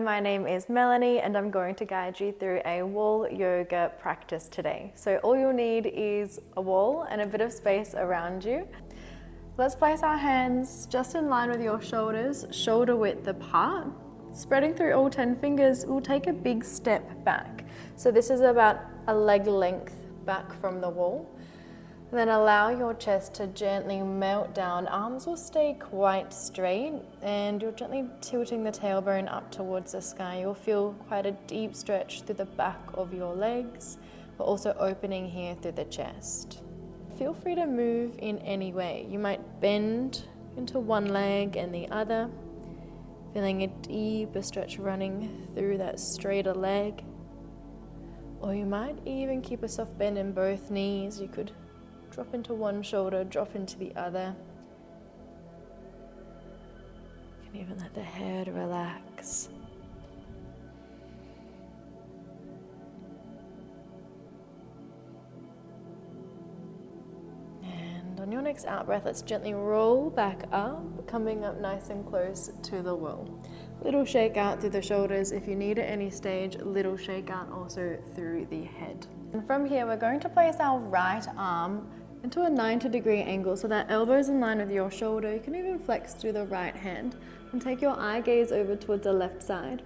my name is Melanie and I'm going to guide you through a wall yoga practice today. So all you'll need is a wall and a bit of space around you. Let's place our hands just in line with your shoulders, shoulder width apart. Spreading through all 10 fingers, we'll take a big step back. So this is about a leg length back from the wall. Then allow your chest to gently melt down. Arms will stay quite straight and you're gently tilting the tailbone up towards the sky. You'll feel quite a deep stretch through the back of your legs, but also opening here through the chest. Feel free to move in any way. You might bend into one leg and the other, feeling a deeper stretch running through that straighter leg. Or you might even keep a soft bend in both knees. You could drop into one shoulder, drop into the other. You can even let the head relax. And on your next out breath, let's gently roll back up, coming up nice and close to the wall. Little shake out through the shoulders. If you need at any stage, little shake out also through the head. And from here, we're going to place our right arm into a 90-degree angle so that elbow's in line with your shoulder. You can even flex through the right hand and take your eye gaze over towards the left side.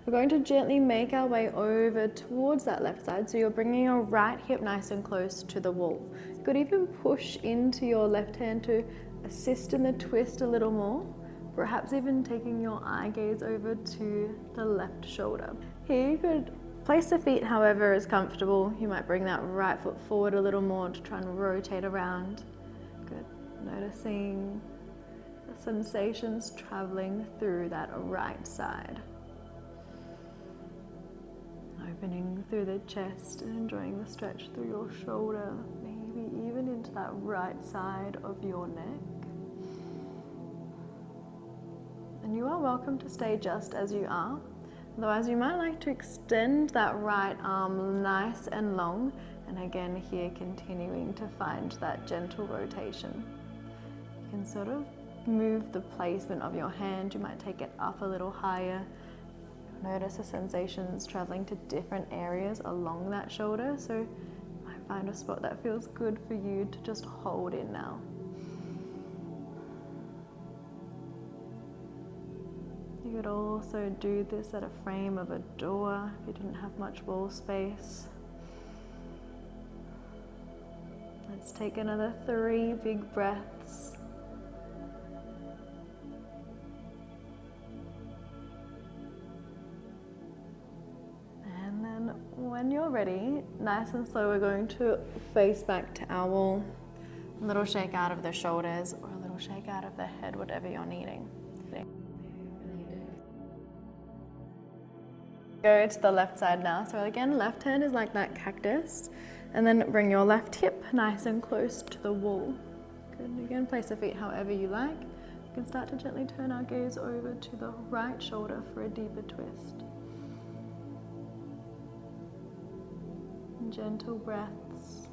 We're going to gently make our way over towards that left side, so you're bringing your right hip nice and close to the wall. You could even push into your left hand to assist in the twist a little more, perhaps even taking your eye gaze over to the left shoulder. Here you could place the feet however is comfortable. You might bring that right foot forward a little more to try and rotate around. Good. Noticing the sensations traveling through that right side. Opening through the chest and enjoying the stretch through your shoulder, maybe even into that right side of your neck. And you are welcome to stay just as you are. Otherwise, you might like to extend that right arm nice and long, and again here continuing to find that gentle rotation. You can sort of move the placement of your hand. You might take it up a little higher. Notice the sensations traveling to different areas along that shoulder, so you might find a spot that feels good for you to just hold in now. You could also do this at a frame of a door if you didn't have much wall space. Let's take another 3 big breaths. And then when you're ready, nice and slow, we're going to face back to our wall. A little shake out of the shoulders or a little shake out of the head, whatever you're needing. Go to the left side now. So again, left hand is like that cactus. And then bring your left hip nice and close to the wall. Good. Again, place the feet however you like. You can start to gently turn our gaze over to the right shoulder for a deeper twist. And gentle breaths.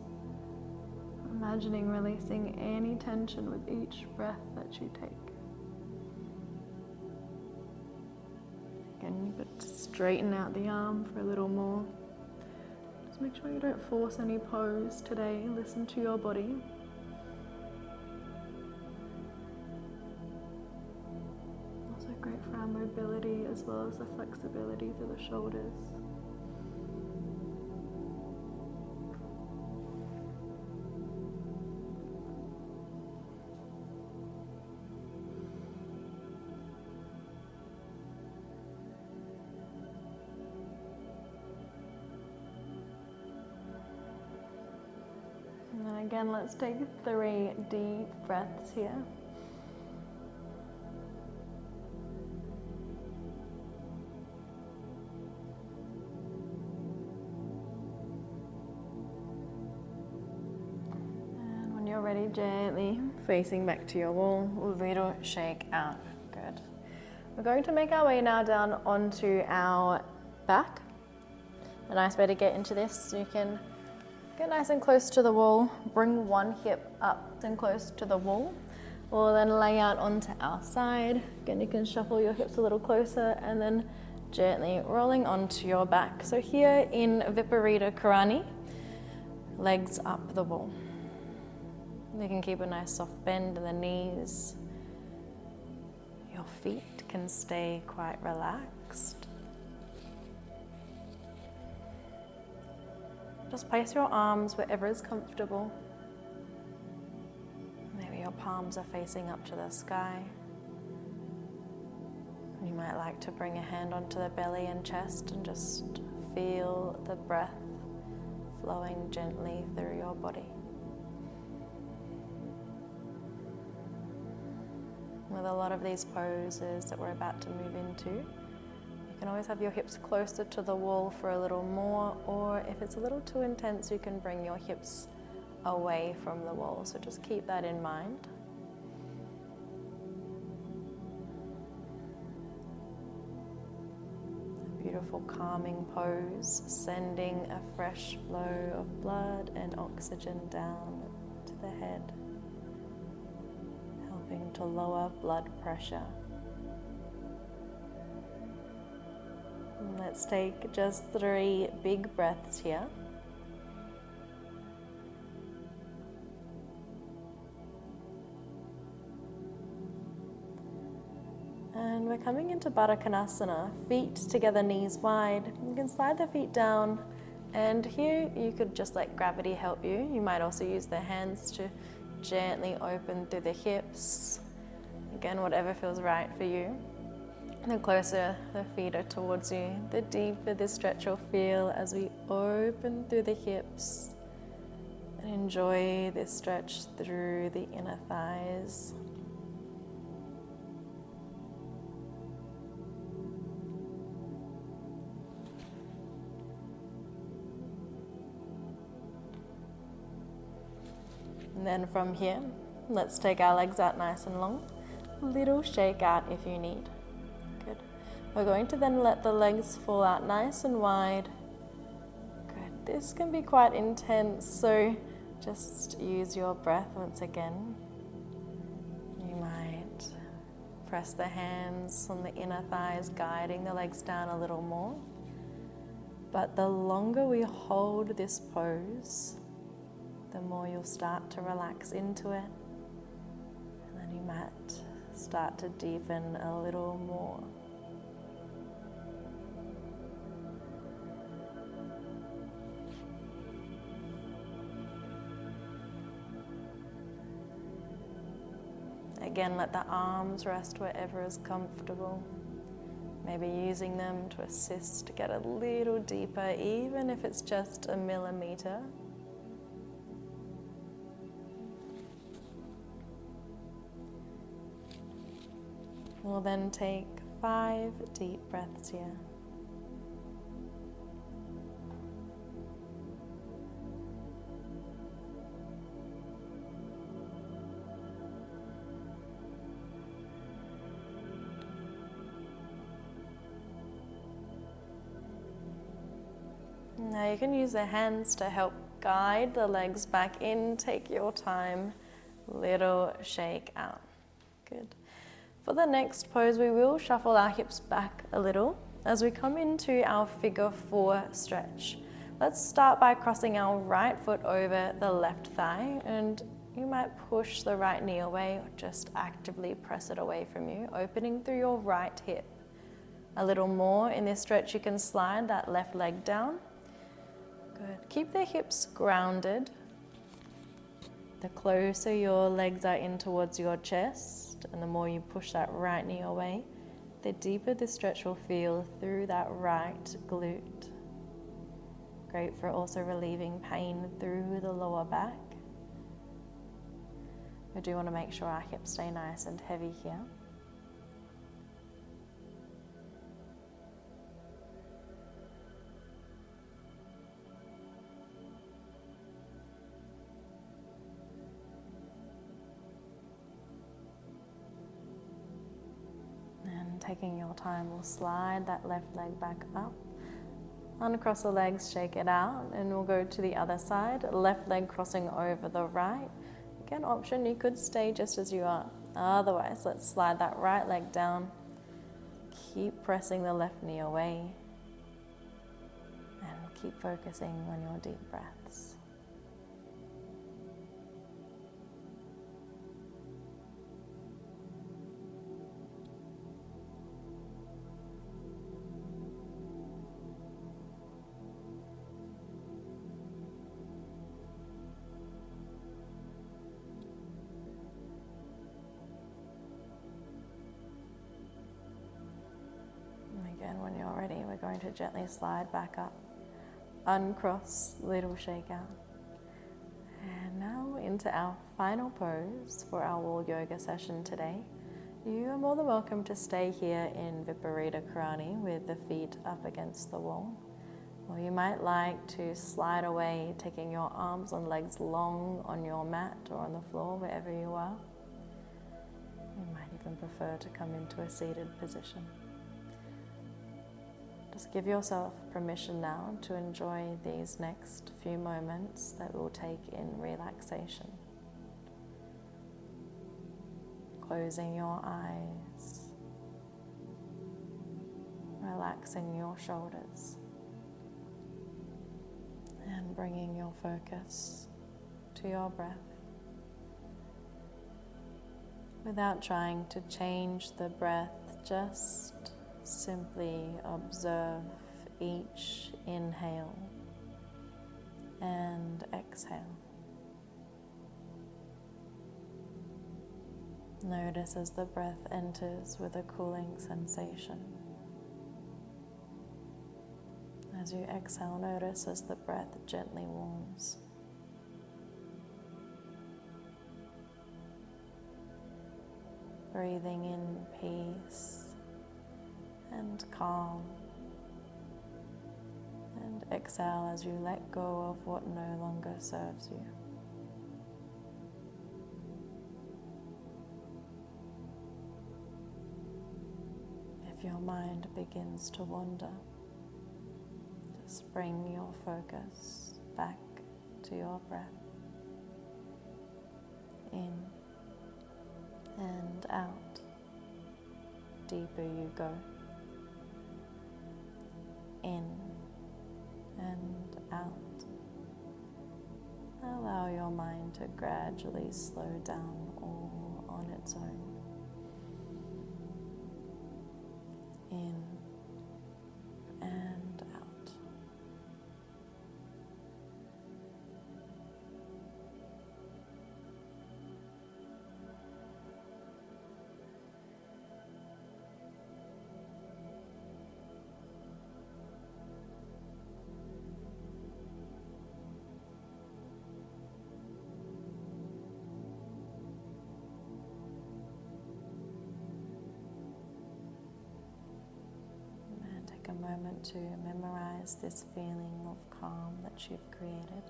Imagining releasing any tension with each breath that you take. Again, you could straighten out the arm for a little more. Just make sure you don't force any pose today. Listen to your body. Also great for our mobility as well as the flexibility through the shoulders. And again, let's take 3 deep breaths here. And when you're ready, gently facing back to your wall, little shake out. Good. We're going to make our way now down onto our back. A nice way to get into this, so you can get nice and close to the wall, bring one hip up and close to the wall. We'll then lay out onto our side. Again, you can shuffle your hips a little closer and then Gently rolling onto your back. So here in Viparita Karani, legs up the wall. You can keep a nice soft bend in the knees. Your feet can stay quite relaxed. Just place your arms wherever is comfortable. Maybe your palms are facing up to the sky. You might like to bring a hand onto the belly and chest and just feel the breath flowing gently through your body. With a lot of these poses that we're about to move into, you can always have your hips closer to the wall for a little more, or if it's a little too intense, you can bring your hips away from the wall. So just keep that in mind. Beautiful calming pose, sending a fresh flow of blood and oxygen down to the head, helping to lower blood pressure. And let's take just 3 big breaths here. And we're coming into Baddha Konasana, feet together, knees wide. You can slide the feet down, and here you could just let gravity help you. You might also use the hands to gently open through the hips. Again, whatever feels right for you. The closer the feet are towards you, the deeper this stretch will feel as we open through the hips. And enjoy this stretch through the inner thighs. And then from here, let's take our legs out nice and long. Little shake out if you need. Good. We're going to then let the legs fall out nice and wide. Good. This can be quite intense, so just use your breath once again. You might press the hands on the inner thighs, guiding the legs down a little more. But the longer we hold this pose, the more you'll start to relax into it, and then you might start to deepen a little more. Again, let the arms rest wherever is comfortable. Maybe using them to assist to get a little deeper, even if it's just a millimeter. We'll then take 5 deep breaths here. Now you can use the hands to help guide the legs back in. Take your time. Little shake out. Good. For the next pose, we will shuffle our hips back a little as we come into our figure 4 stretch. Let's start by crossing our right foot over the left thigh, and you might push the right knee away or just actively press it away from you, opening through your right hip. A little more in this stretch, you can slide that left leg down. Good. Keep the hips grounded. The closer your legs are in towards your chest, and the more you push that right knee away, the deeper the stretch will feel through that right glute. Great for also relieving pain through the lower back. We do want to make sure our hips stay nice and heavy here. Taking your time, we'll slide that left leg back up, uncross the legs, shake it out, and we'll go to the other side, left leg crossing over the right. Again, option, you could stay just as you are. Otherwise, let's slide that right leg down, Keep pressing the left knee away and keep focusing on your deep breaths. Again, when you're ready, we're going to gently slide back up, uncross, little shake out. And now into our final pose for our wall yoga session today. You are more than welcome to stay here in Viparita Karani with the feet up against the wall. Or you might like to slide away, taking your arms and legs long on your mat or on the floor, wherever you are. You might even prefer to come into a seated position. Just give yourself permission now to enjoy these next few moments that we'll take in relaxation. Closing your eyes, relaxing your shoulders, and bringing your focus to your breath. Without trying to change the breath, just simply observe each inhale and exhale. Notice as the breath enters with a cooling sensation. As you exhale, notice as the breath gently warms. Breathing in peace and calm, and exhale as you let go of what no longer serves you. If your mind begins to wander, just bring your focus back to your breath, in and out. Deeper you go. In and out. Allow your mind to gradually slow down all on its own. In and out. A moment to memorize this feeling of calm that you've created.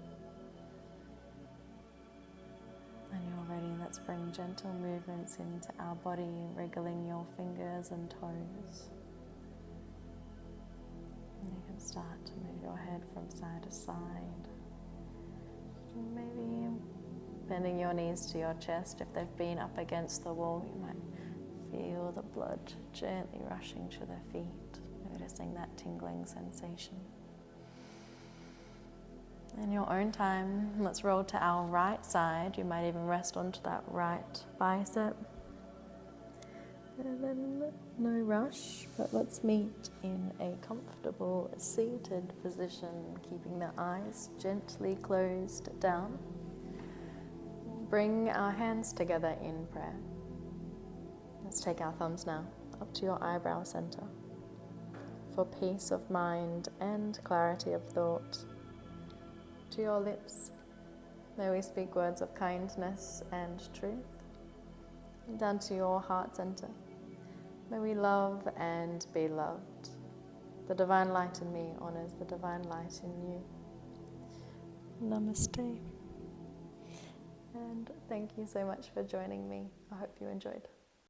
When you're ready, let's bring gentle movements into our body, wriggling your fingers and toes. And you can start to move your head from side to side. Maybe bending your knees to your chest. If they've been up against the wall, you might feel the blood gently rushing to the feet. Noticing that tingling sensation. In your own time, let's roll to our right side. You might even rest onto that right bicep. And then no rush, but let's meet in a comfortable seated position, keeping the eyes gently closed down. Bring our hands together in prayer. Let's take our thumbs now up to your eyebrow center. For peace of mind and clarity of thought. To your lips, may we speak words of kindness and truth. And down to your heart center, may we love and be loved. The divine light in me honors the divine light in you. Namaste. And thank you so much for joining me. I hope you enjoyed.